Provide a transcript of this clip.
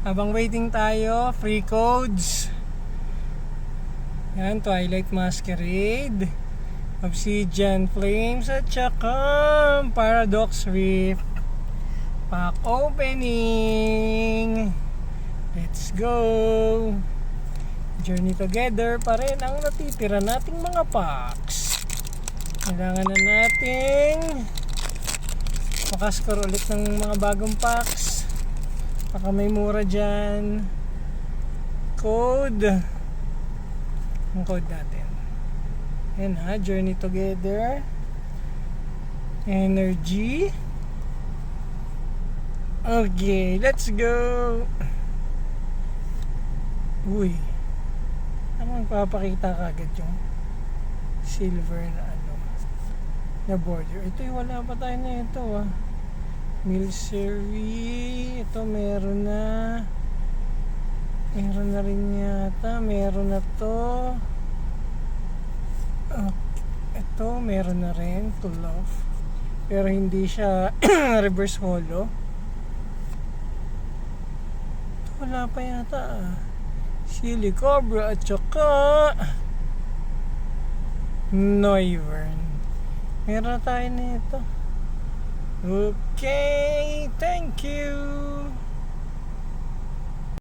Habang waiting tayo, free codes. Yan, Twilight Masquerade, Obsidian Flames, at saka Paradox Rift. Pack opening. Let's go. Journey Together pa rin ang natitira nating mga packs. Kailangan na nating makascore ulit ng mga bagong packs. Baka may mura dyan. Code. Ang code natin. Yan ha, Journey Together. Energy. Okay, let's go. Uy. Ano magpapakita kagad yung silver na na border. Ito yung wala pa tayo na ito Milcery. Ito meron na. Meron na rin yata. Meron na to. Ito meron na rin. Pull off. Pero hindi siya reverse holo. Ito wala pa yata Silly Cobra at saka Noivern. Meron tayo nito. Okay, thank you.